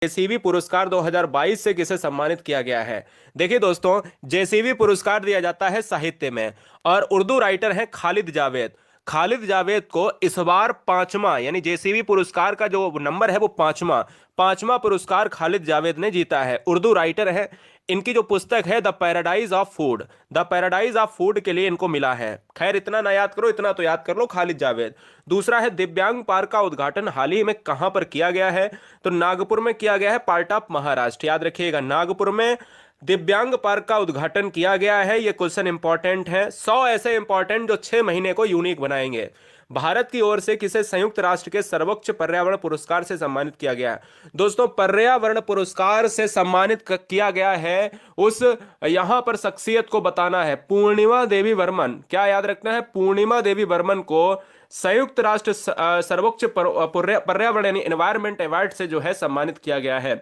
JCB पुरस्कार 2022 से किसे सम्मानित किया गया है? देखिए दोस्तों, जेसीबी पुरस्कार दिया जाता है साहित्य में, और उर्दू राइटर हैं खालिद जावेद। खालिद जावेद को इस बार पांचवा, यानी जेसीबी पुरस्कार का जो नंबर है वो पांचवा पांचवा पुरस्कार खालिद जावेद ने जीता है। उर्दू राइटर है। इनकी जो पुस्तक है the paradise of food, the paradise of food के लिए इनको मिला है। खैर इतना ना याद करो, इतना तो याद कर लो, खालिद जावेद। दूसरा है दिव्यांग पार्क का उद्घाटन हाल ही में कहां पर किया गया है? तो नागपुर में किया गया है, पार्ट ऑफ महाराष्ट्र। याद रखिएगा, नागपुर में दिव्यांग पार्क का उद्घाटन किया गया है। यह क्वेश्चन इंपॉर्टेंट है, 100 ऐसे इंपॉर्टेंट जो 6 महीने को यूनिक बनाएंगे। भारत की ओर से किसे संयुक्त राष्ट्र के सर्वोच्च पर्यावरण पुरस्कार से सम्मानित किया गया है? दोस्तों, पर्यावरण पुरस्कार से सम्मानित किया गया है, उस यहां पर शख्सियत को बताना है, पूर्णिमा देवी वर्मन। क्या याद रखना है? पूर्णिमा देवी वर्मन को संयुक्त राष्ट्र सर्वोच्च पर्यावरण यानी एनवायरमेंट अवार्ड से जो है सम्मानित किया गया है।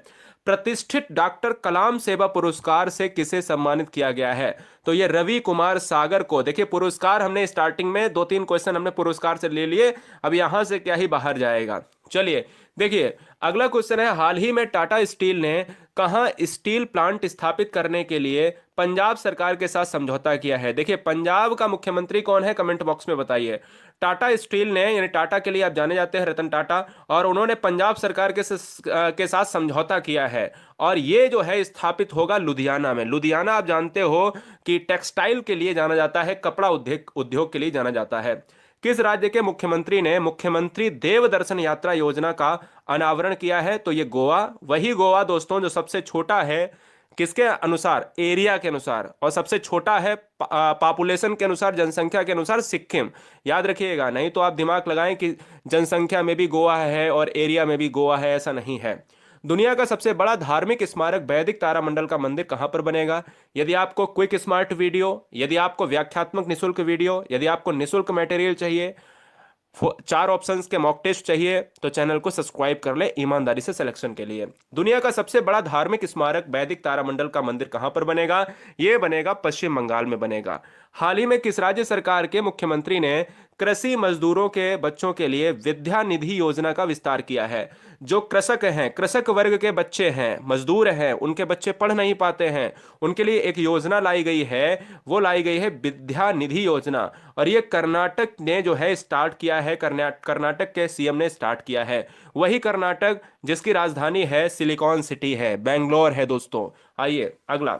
प्रतिष्ठित डॉक्टर कलाम सेवा पुरस्कार से किसे सम्मानित किया गया है? तो ये रवि कुमार सागर को। देखिए, पुरस्कार हमने स्टार्टिंग में 2-3 क्वेश्चन हमने पुरस्कार से ले लिए, अब यहां से क्या ही बाहर जाएगा। चलिए देखिए, अगला क्वेश्चन है, हाल ही में टाटा स्टील ने कहां स्टील प्लांट स्थापित करने के लिए पंजाब सरकार के साथ समझौता किया है? देखिए, पंजाब का मुख्यमंत्री कौन है, कमेंट बॉक्स में बताइए। टाटा स्टील ने, यानी टाटा के लिए आप जाने जाते हैं रतन टाटा, और उन्होंने पंजाब सरकार के साथ समझौता किया है, और ये जो है स्थापित होगा लुधियाना में। लुधियाना आप जानते हो कि टेक्सटाइल के लिए जाना जाता है, कपड़ा उद्योग के लिए जाना जाता है। किस राज्य के मुख्यमंत्री ने मुख्यमंत्री देव दर्शन यात्रा योजना का अनावरण किया है? तो ये गोवा, वही गोवा दोस्तों जो सबसे छोटा है, किसके अनुसार? एरिया के अनुसार, और सबसे छोटा है पॉपुलेशन के अनुसार, जनसंख्या के अनुसार, सिक्किम। याद रखिएगा, नहीं तो आप दिमाग लगाएं कि जनसंख्या में भी गोवा है और एरिया में भी गोवा है, ऐसा नहीं है। दुनिया का सबसे बड़ा धार्मिक स्मारक वैदिक तारामंडल का मंदिर कहां पर बनेगा? यदि आपको क्विक स्मार्ट वीडियो, यदि आपको व्याख्यात्मक निशुल्क वीडियो, यदि आपको निशुल्क मटेरियल चाहिए, 4 ऑप्शंस के मॉक टेस्ट चाहिए, तो चैनल को सब्सक्राइब कर ले ईमानदारी से सिलेक्शन के लिए। दुनिया का सबसे बड़ा धार्मिक स्मारक वैदिक तारामंडल का मंदिर कहां पर बनेगा? यह बनेगा पश्चिम बंगाल में बनेगा। हाल ही में किस राज्य सरकार के मुख्यमंत्री ने कृषि मजदूरों के बच्चों के लिए विद्या निधि योजना का विस्तार किया है? जो कृषक हैं, कृषक वर्ग के बच्चे हैं, मजदूर हैं, उनके बच्चे पढ़ नहीं पाते हैं, उनके लिए एक योजना लाई गई है, वो लाई गई है विद्या निधि योजना। और ये कर्नाटक ने जो है स्टार्ट किया है, कर्नाटक के सीएम ने स्टार्ट किया है। वही कर्नाटक जिसकी राजधानी है सिलिकॉन सिटी है, बेंगलोर है दोस्तों। आइए अगला,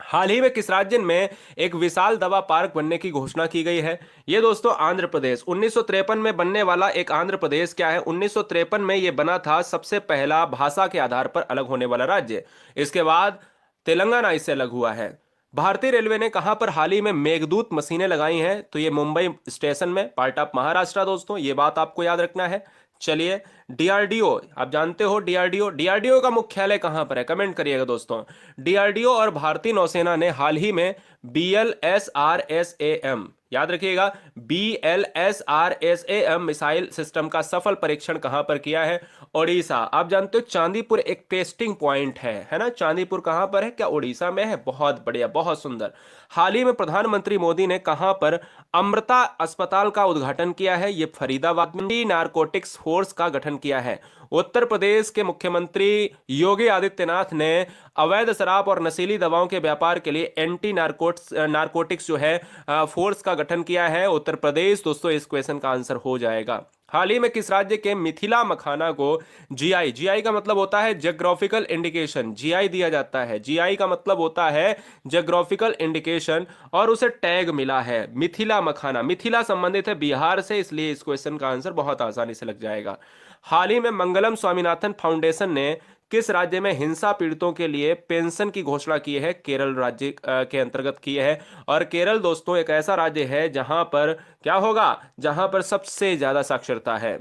हाल ही में किस राज्य में एक विशाल दवा पार्क बनने की घोषणा की गई है? ये दोस्तों आंध्र प्रदेश। 1953 में बनने वाला एक आंध्र प्रदेश क्या है? 1953 में ये बना था सबसे पहला भाषा के आधार पर अलग होने वाला राज्य। इसके बाद तेलंगाना इससे अलग हुआ है। भारतीय रेलवे ने कहां पर हाल ही में मेघदूत मशीनें लगाई हैं? तो ये मुंबई स्टेशन में, पार्ट ऑफ महाराष्ट्र दोस्तों, ये बात आपको याद रखना है। चलिए, डीआरडीओ आप जानते हो, डीआरडीओ डीआरडीओ का मुख्यालय कहां पर है? कमेंट करिएगा दोस्तों। डीआरडीओ और भारतीय नौसेना ने हाल ही में BLSRSAM, याद रखिएगा, BLSRSAM मिसाइल सिस्टम का सफल परीक्षण कहां पर किया है? ओडिशा। आप जानते हो चांदीपुर एक टेस्टिंग पॉइंट है ना? चांदीपुर कहां पर है? क्या उड़ीसा में है? बहुत बढ़िया, बहुत सुंदर। हाल ही में प्रधानमंत्री मोदी ने कहां पर अमृता अस्पताल का उद्घाटन किया है? यह फरीदाबाद में। नारकोटिक्स फोर्स का गठन किया है? उत्तर प्रदेश के मुख्यमंत्री योगी आदित्यनाथ ने अवैध शराब और नशीली दवाओं के व्यापार के लिए एंटी नारकोटिक्स जो है फोर्स का गठन किया है, उत्तर प्रदेश। दोस्तों इस क्वेश्चन का आंसर हो जाएगा। हाल ही में किस राज्य के मिथिला मखाना को जीआई, जीआई का मतलब होता है ज्योग्राफिकल इंडिकेशन, जीआई दिया जाता है, जीआई का मतलब होता है ज्योग्राफिकल इंडिकेशन, और उसे टैग मिला है मिथिला मखाना। मिथिला संबंधित है बिहार से, इसलिए इस क्वेश्चन का आंसर बहुत आसानी से लग जाएगा। हाल ही में मंगलम स्वामीनाथन फाउंडेशन ने किस राज्य में हिंसा पीड़ितों के लिए पेंशन की घोषणा की है? केरल राज्य के अंतर्गत की है। और केरल दोस्तों एक ऐसा राज्य है जहां पर क्या होगा? जहां पर सबसे ज्यादा साक्षरता है।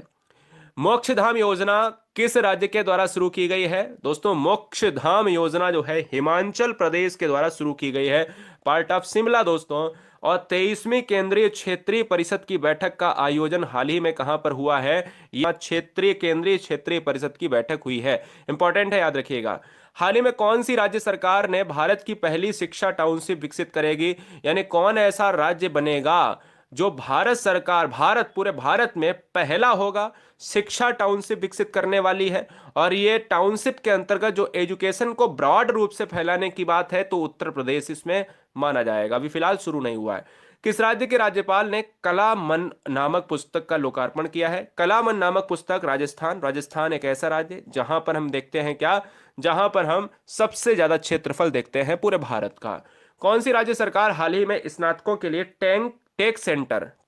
मोक्षधाम योजना किस राज्य के द्वारा शुरू की गई है? दोस्तों मोक्षधाम योजना जो है हिमाचल प्रदेश के द्वारा शुरू की गई है, पार्ट ऑफ शिमला दोस्तों। और 23वीं केंद्रीय क्षेत्रीय परिषद की बैठक का आयोजन हाल ही में कहां पर हुआ है? यह केंद्रीय क्षेत्रीय परिषद की बैठक हुई है, इंपॉर्टेंट है, याद रखिएगा। हाल ही में कौन सी राज्य सरकार ने भारत की पहली शिक्षा टाउनशिप विकसित करेगी? यानी कौन ऐसा राज्य बनेगा जो भारत सरकार, पूरे भारत में पहला होगा शिक्षा टाउनशिप विकसित करने वाली है। और ये टाउनशिप के अंतर्गत जो एजुकेशन को ब्रॉड रूप से फैलाने की बात है तो उत्तर प्रदेश इसमें माना जाएगा। अभी फिलहाल शुरू नहीं हुआ है। किस राज्य के राज्यपाल ने कला मन नामक पुस्तक का लोकार्पण किया है? कला मन नामक पुस्तक राजस्थान। राजस्थान एक ऐसा राज्य है जहां पर हम देखते हैं क्या, जहां पर हम सबसे ज्यादा क्षेत्रफल देखते हैं पूरे भारत का। कौन सी राज्य सरकार हाल ही में स्नातकों के लिए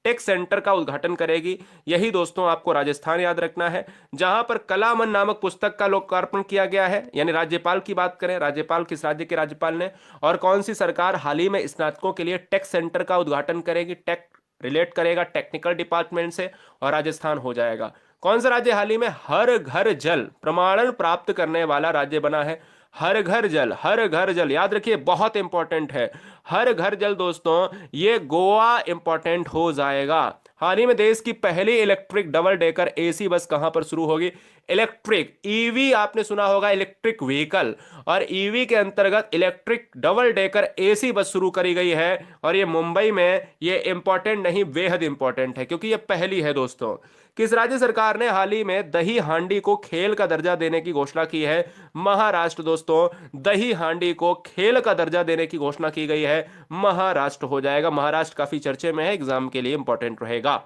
टेक सेंटर का उद्घाटन करेगी? यही दोस्तों आपको राजस्थान याद रखना है, जहां पर कला मन नामक पुस्तक का लोकार्पण किया गया है। यानी राज्यपाल की बात करें, राज्यपाल किस राज्य के राज्यपाल ने, और कौन सी सरकार हाल ही में स्नातकों के लिए टेक सेंटर का उद्घाटन करेगी? टेक रिलेट करेगा टेक्निकल डिपार्टमेंट से, और राजस्थान हो जाएगा। कौन सा राज्य हाल ही में हर घर जल प्रमाणन प्राप्त करने वाला राज्य बना है? हर घर जल, हर घर जल याद रखिए, बहुत इंपॉर्टेंट है। हर घर जल दोस्तों, ये गोवा इंपॉर्टेंट हो जाएगा। हाल ही में देश की पहली electric double decker AC bus कहां पर शुरू होगी? इलेक्ट्रिक ईवी, आपने सुना होगा इलेक्ट्रिक व्हीकल, और ईवी के अंतर्गत electric double decker AC bus शुरू करी गई है। और ये मुंबई में, ये इंपॉर्टेंट नहीं, बेहद इंपॉर्टेंट है क्योंकि ये पहली है दोस्तों। किस राज्य सरकार ने हाल ही में दही हांडी को खेल का दर्जा देने की घोषणा की है? महाराष्ट्र दोस्तों, दही हांडी को खेल का दर्जा देने की घोषणा की गई है, महाराष्ट्र हो जाएगा। महाराष्ट्र काफी चर्चे में है, एग्जाम के लिए इंपॉर्टेंट रहेगा।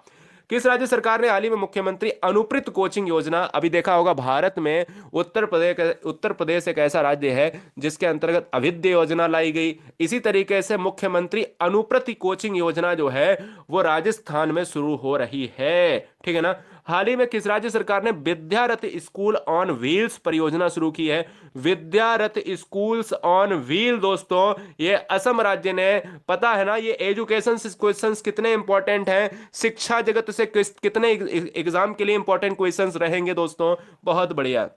किस राज्य सरकार ने हाल ही में मुख्यमंत्री अनुप्रत कोचिंग योजना, अभी देखा होगा भारत में उत्तर प्रदेश एक ऐसा राज्य है जिसके अंतर्गत अभिद्य योजना लाई गई। इसी तरीके से मुख्यमंत्री अनुप्रति कोचिंग योजना जो है वो राजस्थान में शुरू हो रही है, ठीक है ना। हाल ही में किस राज्य सरकार ने विद्यारथ स्कूल ऑन व्हील्स परियोजना शुरू की है? विद्यारथ स्कूल्स ऑन व्हील दोस्तों, ये असम राज्य ने, पता है ना ये एजुकेशन क्वेश्चंस कितने इंपॉर्टेंट हैं, शिक्षा जगत से कितने एग्जाम के लिए इंपॉर्टेंट क्वेश्चंस रहेंगे दोस्तों, बहुत बढ़िया।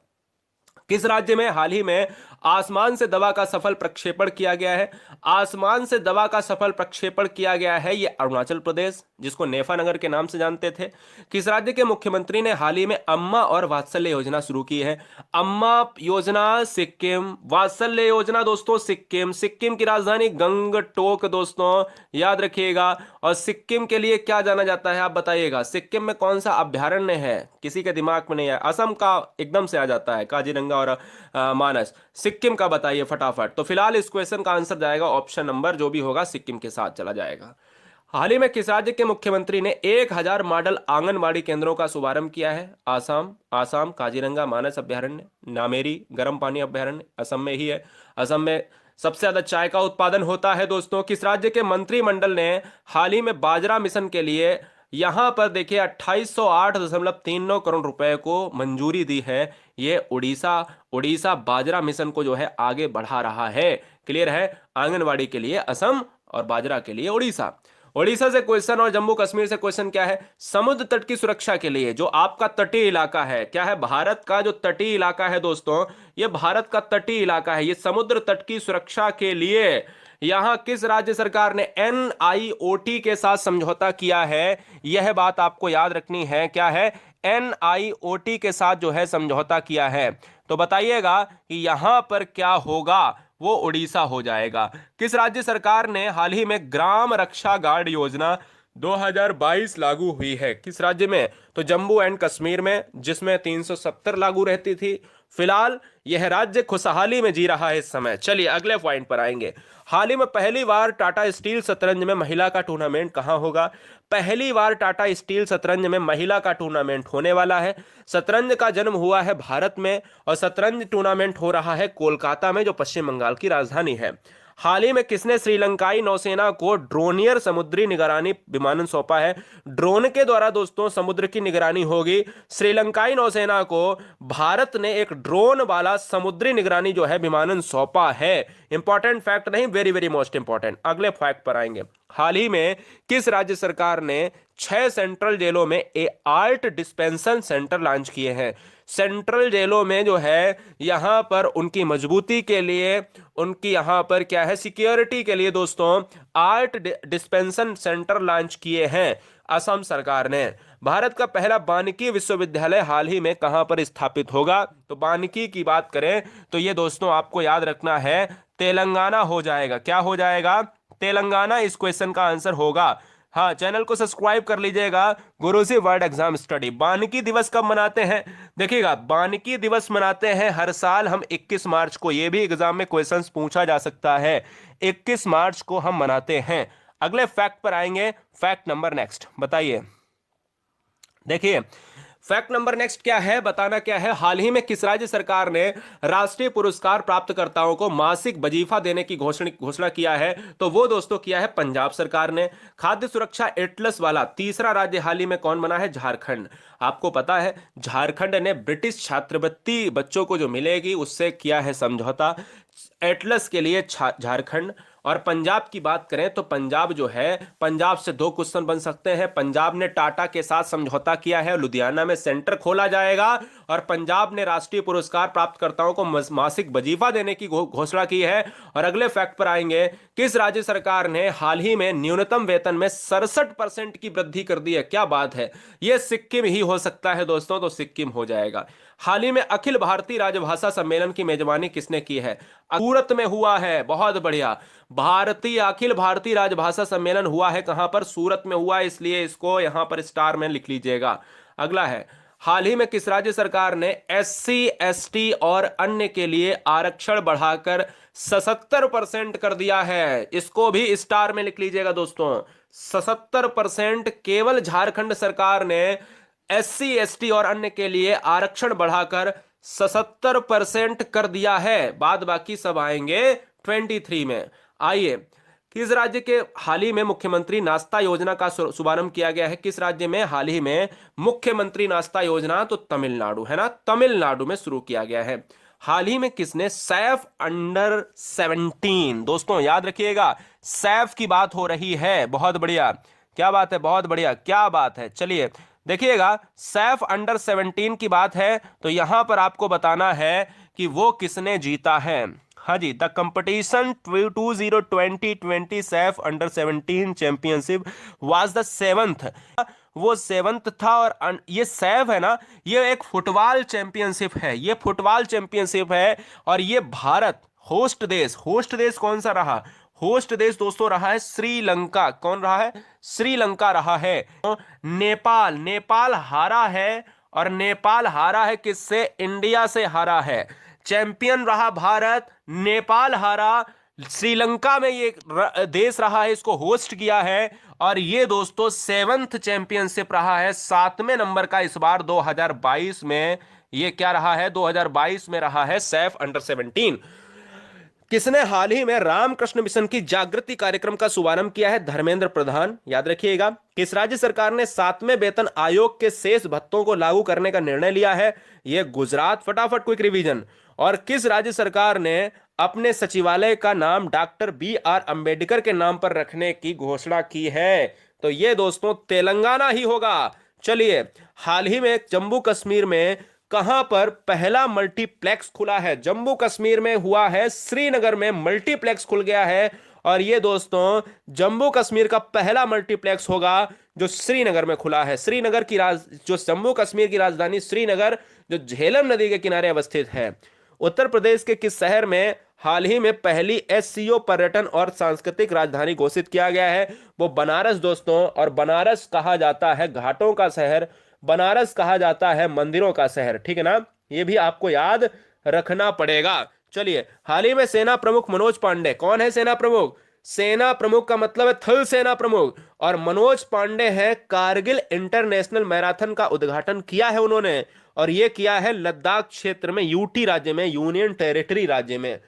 किस राज्य में हाल ही में आसमान से दवा का सफल प्रक्षेपण किया गया है? आसमान से दवा का सफल प्रक्षेपण किया गया है, ये अरुणाचल प्रदेश, जिसको नेफा नगर के नाम से जानते थे। किस राज्य के मुख्यमंत्री ने हाल ही में अम्मा और वात्सल्य योजना शुरू की है? अम्मा योजना सिक्किम, वात्सल्य योजना दोस्तों सिक्किम। सिक्किम की राजधानी गंगटोक दोस्तों, याद रखिएगा। और सिक्किम के लिए क्या जाना जाता है आप बताइएगा? सिक्किम में कौन सा अभ्यारण्य है? किसी के दिमाग में नहीं है? असम का एकदम से आ जाता है, काजीरंगा और मानस। सिक्किम का बताइए फटाफट। तो फिलहाल इस क्वेश्चन का आंसर जाएगा ऑप्शन नंबर, जो भी होगा सिक्किम के साथ चला जाएगा। हाल ही में किस राज्य के मुख्यमंत्री ने 1000 मॉडल आंगनबाड़ी केंद्रों का शुभारंभ किया है? आसाम काजीरंगा मानस अभ्यारण्य, नामेरी गर्म पानी अभ्यारण्य असम में ही है। असम में सबसे ज्यादा चाय का उत्पादन होता है दोस्तों। किस राज्य के मंत्रिमंडल ने हाल ही में बाजरा मिशन के लिए, यहां पर देखिए 2808.39 करोड़ रुपए को मंजूरी दी है? ये उड़ीसा बाजरा मिशन को जो है आगे बढ़ा रहा है। क्लियर है? आंगनवाड़ी के लिए असम और बाजरा के लिए उड़ीसा। उड़ीसा से क्वेश्चन और जम्मू कश्मीर से क्वेश्चन क्या है? समुद्र तट की सुरक्षा के लिए जो आपका तटीय इलाका है, क्या है? भारत का जो तटीय इलाका है दोस्तों, ये भारत का तटीय इलाका है, ये समुद्र तट की सुरक्षा के लिए यहां किस राज्य सरकार ने एनआईओटी के साथ समझौता किया है? यह बात आपको याद रखनी है। क्या है? एनआईओटी के साथ जो है समझौता किया है। तो बताइएगा कि यहां पर क्या होगा? वो उड़ीसा हो जाएगा। किस राज्य सरकार ने हाल ही में ग्राम रक्षा गार्ड योजना 2022 लागू हुई है? किस राज्य में? तो जम्मू एंड कश्मीर में, जिसमें 370 लागू रहती थी। फिलहाल यह राज्य खुशहाली में जी रहा है इस समय। चलिए अगले पॉइंट पर आएंगे। हाल ही में पहली बार टाटा स्टील शतरंज में महिला का टूर्नामेंट कहां होगा? पहली बार टाटा स्टील शतरंज में महिला का टूर्नामेंट होने वाला है। शतरंज का जन्म हुआ है भारत में, और शतरंज टूर्नामेंट हो रहा है कोलकाता में, जो पश्चिम बंगाल की राजधानी है। हाल ही में किसने श्रीलंकाई नौसेना को ड्रोनियर समुद्री निगरानी विमानन सौंपा है? ड्रोन के द्वारा दोस्तों समुद्र की निगरानी होगी। श्रीलंकाई नौसेना को भारत ने एक ड्रोन वाला समुद्री निगरानी जो है विमानन सौंपा है। इंपॉर्टेंट फैक्ट नहीं, वेरी वेरी मोस्ट इंपॉर्टेंट। अगले फैक्ट पर आएंगे। हाल ही में किस राज्य सरकार ने 6 सेंट्रल जेलों में आर्ट डिस्पेंसन सेंटर लॉन्च किए हैं? सेंट्रल जेलों में जो है यहां पर उनकी मजबूती के लिए, उनकी यहां पर क्या है, सिक्योरिटी के लिए दोस्तों आर्ट डिस्पेंसन सेंटर लॉन्च किए हैं असम सरकार ने। भारत का पहला वानिकी विश्वविद्यालय हाल ही में कहां पर स्थापित होगा? तो वानिकी की बात करें तो ये दोस्तों आपको याद रखना है तेलंगाना हो जाएगा। क्या हो जाएगा? तेलंगाना इस क्वेश्चन का आंसर होगा। हाँ, चैनल को सब्सक्राइब कर लीजिएगा। गुरुजी वर्ड एग्जाम स्टडी। वानिकी दिवस कब मनाते हैं? देखिएगा, वानिकी दिवस मनाते हैं हर साल हम 21 मार्च को। ये भी एग्जाम में क्वेश्चंस पूछा जा सकता है। 21 मार्च को हम मनाते हैं। अगले फैक्ट पर आएंगे। फैक्ट नंबर नेक्स्ट बताइए। देखिए, फैक्ट नंबर नेक्स्ट क्या है, बताना क्या है। हाल ही में किस राज्य सरकार ने राष्ट्रीय पुरस्कार प्राप्तकर्ताओं को मासिक वजीफा देने की घोषणा किया है? तो वो दोस्तों किया है पंजाब सरकार ने। खाद्य सुरक्षा एटलस वाला तीसरा राज्य हाल ही में कौन बना है? झारखंड। आपको पता है झारखंड ने ब्रिटिश छात्रवृत्ति बच्चों को जो मिलेगी उससे किया है समझौता। एटलस के लिए झारखंड। और पंजाब की बात करें तो पंजाब जो है, पंजाब से दो क्वेश्चन बन सकते हैं। पंजाब ने टाटा के साथ समझौता किया है, लुधियाना में सेंटर खोला जाएगा। और पंजाब ने राष्ट्रीय पुरस्कार प्राप्तकर्ताओं को मासिक वजीफा देने की घोषणा की है। और अगले फैक्ट पर आएंगे। किस राज्य सरकार ने हाल ही में न्यूनतम वेतन में 67% की वृद्धि कर दी है? क्या बात है, यह सिक्किम ही हो सकता है दोस्तों, तो सिक्किम हो जाएगा। हाल ही में अखिल भारतीय राजभाषा सम्मेलन की मेजबानी किसने की है? सूरत में हुआ है। बहुत बढ़िया। अखिल भारतीय राजभाषा सम्मेलन हुआ है कहां पर? सूरत में हुआ है, इसलिए इसको यहां पर स्टार में लिख लीजिएगा। अगला है, हाल ही में किस राज्य सरकार ने SC ST और अन्य के लिए आरक्षण बढ़ाकर 77% कर दिया है? इसको भी स्टार में लिख लीजिएगा दोस्तों। 77% केवल झारखंड सरकार ने SC ST और अन्य के लिए आरक्षण बढ़ाकर 77% कर दिया है। बाद बाकी सब आएंगे 23 में। आइए, किस राज्य के हाल ही में मुख्यमंत्री नाश्ता योजना का शुभारंभ किया गया है? किस राज्य में हाल ही में मुख्यमंत्री नाश्ता योजना? तो तमिलनाडु है ना, तमिलनाडु में शुरू किया गया है। हाल ही में किसने सैफ अंडर 17, दोस्तों याद रखिएगा सैफ की बात हो रही है। बहुत बढ़िया, क्या बात है, बहुत बढ़िया, क्या बात है। चलिए देखिएगा, सैफ अंडर 17 की बात है तो यहां पर आपको बताना है कि वो किसने जीता है। हाँ जी, the competition 2020 SAFF under 17 championship was the 7th। वो 7th था। और ये सैफ है ना, ये एक फुटबॉल चैंपियनशिप है। ये फुटबॉल चैंपियनशिप है। और ये भारत होस्ट देश कौन सा रहा? होस्ट देश दोस्तों रहा है श्रीलंका। कौन रहा है? श्रीलंका रहा है। नेपाल हारा है। और नेपाल हारा है किससे? इंडिया से हारा है। चैंपियन रहा भारत, नेपाल हारा, श्रीलंका में ये देश रहा है, इसको होस्ट किया है। और ये दोस्तों 7th चैंपियनशिप रहा है, 7वें नंबर का इस बार 2022 में। ये क्या रहा है? 2022 में रहा है सैफ अंडर 17। किसने हाल ही में रामकृष्ण मिशन की जागृति कार्यक्रम का शुभारंभ किया है? धर्मेंद्र प्रधान। याद रखिएगा। किस राज्य सरकार ने 7वें वेतन आयोग के शेष भत्तों को लागू करने का निर्णय लिया है? यह गुजरात। फटाफट क्विक रिवीजन। और किस राज्य सरकार ने अपने सचिवालय का नाम डॉक्टर BR अंबेडकर के नाम पर रखने की घोषणा की है? तो यह दोस्तों तेलंगाना ही होगा। चलिए, हाल ही में जम्मू कश्मीर में कहां पर पहला मल्टीप्लेक्स खुला है? जम्मू कश्मीर में हुआ है, श्रीनगर में मल्टीप्लेक्स खुल गया है। और ये दोस्तों जम्मू कश्मीर का पहला मल्टीप्लेक्स होगा जो श्रीनगर में खुला है। श्रीनगर की जो जम्मू कश्मीर की राजधानी श्रीनगर, जो झेलम नदी के किनारे अवस्थित है। उत्तर प्रदेश के किस शहर में हाल ही में पहली SCO पर्यटन और सांस्कृतिक राजधानी घोषित किया गया है? वो बनारस दोस्तों। और बनारस कहा जाता है घाटों का शहर, बनारस कहा जाता है मंदिरों का शहर। ठीक है ना, ये भी आपको याद रखना पड़ेगा। चलिए, हाल ही में सेना प्रमुख मनोज पांडे। कौन है सेना प्रमुख? सेना प्रमुख का मतलब है थल सेना प्रमुख। और मनोज पांडे हैं, कारगिल इंटरनेशनल मैराथन का उद्घाटन किया है उन्होंने। और यह किया है लद्दाख क्षेत्र में, UT राज्य में, यूनियन टेरिटरी राज्य में।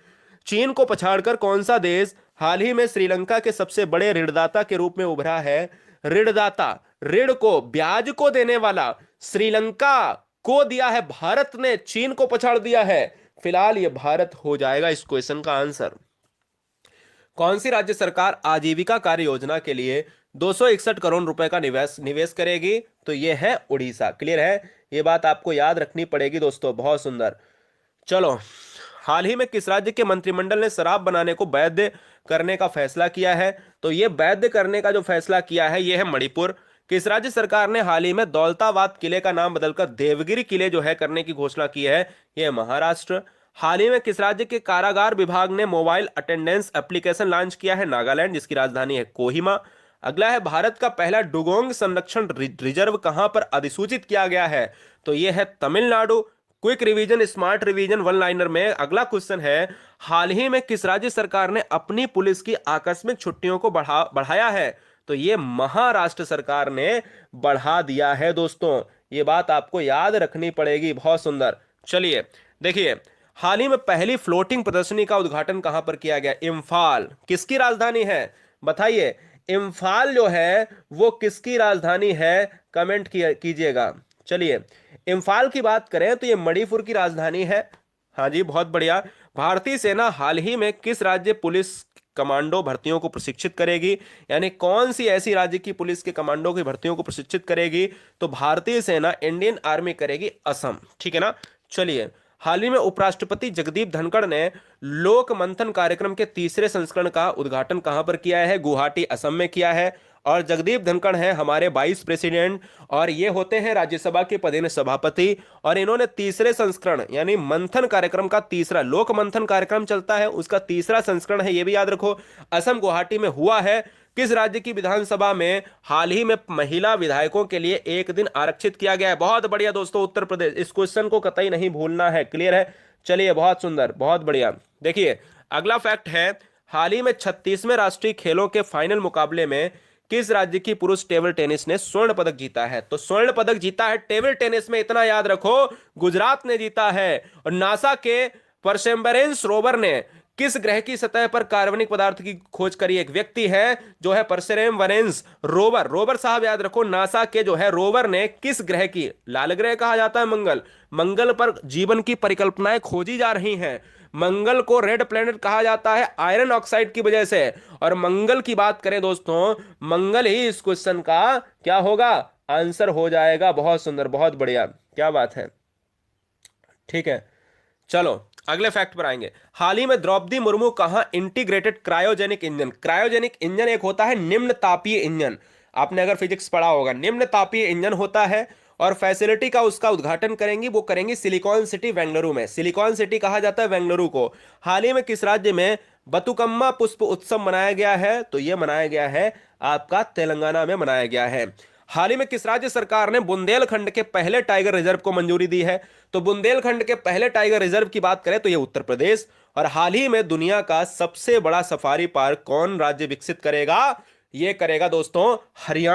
चीन को पछाड़कर कौन सा देश हाल ही में श्रीलंका के सबसे बड़े ऋणदाता के रूप में उभरा है? ऋणदाता, ऋण को, ब्याज को देने वाला श्रीलंका को दिया है भारत ने, चीन को पछाड़ दिया है। फिलहाल यह भारत हो जाएगा इस क्वेश्चन का आंसर। कौन सी राज्य सरकार आजीविका कार्य योजना के लिए 261 करोड़ रुपए का निवेश करेगी? तो यह है उड़ीसा। क्लियर है, यह बात आपको याद रखनी पड़ेगी दोस्तों। बहुत सुंदर। चलो, हाल ही में किस राज्य के मंत्रिमंडल ने शराब बनाने को वैध करने का फैसला किया है? तो यह वैध करने का जो फैसला किया है यह है मणिपुर। किस राज्य सरकार ने हाल ही में दौलताबाद किले का नाम बदलकर देवगिरी किले जो है करने की घोषणा की है? यह महाराष्ट्र। हाल ही में किस राज्य के कारागार विभाग ने मोबाइल अटेंडेंस एप्लीकेशन लॉन्च किया है? नागालैंड, जिसकी राजधानी है कोहिमा। अगला है भारत का पहला डुगोंग संरक्षण रिजर्व कहां पर अधिसूचित किया गया है? तो यह है Tamil Nadu. Quick revision smart revision one liner में अगला क्वेश्चन है, हाल ही में किस राज्य सरकार ने अपनी पुलिस की आकस्मिक छुट्टियों को बढ़ाया है? तो यह महाराष्ट्र सरकार ने बढ़ा दिया है दोस्तों, ये बात आपको याद रखनी पड़ेगी। बहुत सुंदर। चलिए देखिए, हाल ही में पहली फ्लोटिंग प्रदर्शनी का उद्घाटन कहां पर किया गया? इम्फाल। किसकी राजधानी है बताइए? इम्फाल जो है वो किसकी राजधानी है? कमेंट कीजिएगा। चलिए, इम्फाल की बात करें तो ये मणिपुर की राजधानी है। हाँ जी, बहुत बढ़िया। भारतीय सेना हाल ही में किस राज्य पुलिस कमांडो भर्तियों को प्रशिक्षित करेगी? यानी कौन सी ऐसी राज्य की पुलिस के कमांडो की भर्तियों को प्रशिक्षित करेगी? तो भारतीय सेना इंडियन आर्मी करेगी असम। ठीक है ना। चलिए, हाल ही में उपराष्ट्रपति जगदीप धनखड़ ने लोक मंथन कार्यक्रम के तीसरे संस्करण का उद्घाटन कहां पर किया है? गुवाहाटी असम में किया है। और जगदीप धनखड़ हैं हमारे वाइस प्रेसिडेंट, और ये होते हैं राज्यसभा के पदेन सभापति। और इन्होंने तीसरे संस्करण यानी मंथन कार्यक्रम का तीसरा, लोक मंथन कार्यक्रम चलता है उसका तीसरा संस्करण है, ये भी याद रखो, असम गुवाहाटी में हुआ है। किस राज्य की विधानसभा में हाल ही में महिला विधायकों के लिए एक दिन आरक्षित किया गया है? बहुत बढ़िया दोस्तों, उत्तर प्रदेश। इस क्वेश्चन को कतई नहीं भूलना है। क्लियर है? चलिए, बहुत सुंदर, बहुत बढ़िया। देखिए, अगला फैक्ट है, हाल ही में 36वें राष्ट्रीय खेलों के फाइनल मुकाबले में किस राज्य की पुरुष टेबल टेनिस ने स्वर्ण पदक जीता है? तो स्वर्ण पदक जीता है टेबल टेनिस में, इतना याद रखो, गुजरात ने जीता है। और नासा के परसेवरेंस रोवर ने किस ग्रह की सतह पर कार्बनिक पदार्थ की खोज करी? एक व्यक्ति है जो है परसेवरेंस रोवर। रोवर साहब याद रखो, नासा के जो है रोवर ने किस ग्रह की, लाल ग्रह कहा जाता है मंगल, मंगल पर जीवन की परिकल्पनाएं खोजी जा रही हैं। मंगल को रेड प्लेनेट कहा जाता है आयरन ऑक्साइड की वजह से। और मंगल की बात करें दोस्तों, मंगल ही इस क्वेश्चन का क्या होगा? आंसर हो जाएगा। बहुत सुंदर, बहुत बढ़िया, क्या बात है। ठीक है, चलो अगले फैक्ट पर आएंगे। हाल ही में द्रौपदी मुर्मू कहां integrated cryogenic engine, cryogenic engine एक होता है निम्न तापीय इंजन, आपने अगर फिजिक्स पढ़ा होगा, निम्न तापीय इंजन होता है, और फैसिलिटी का उसका उद्घाटन करेंगी, वो करेंगी सिलिकॉन सिटी बेंगलुरु में। सिलिकॉन सिटी कहा जाता है बेंगलुरु को। हाल ही में किस राज्य में बतुकम्मा पुष्प उत्सव मनाया गया है? तो यह मनाया गया है आपका तेलंगाना में मनाया गया है। हाल ही में किस राज्य सरकार ने बुंदेलखंड के पहले टाइगर रिजर्व को मंजूरी दी है? तो बुंदेलखंड के पहले टाइगर रिजर्व की बात करें तो यह उत्तर प्रदेश। और हाल ही में दुनिया का सबसे बड़ा सफारी पार्क कौन राज्य विकसित करेगा? यह करेगा दोस्तों हरियाणा।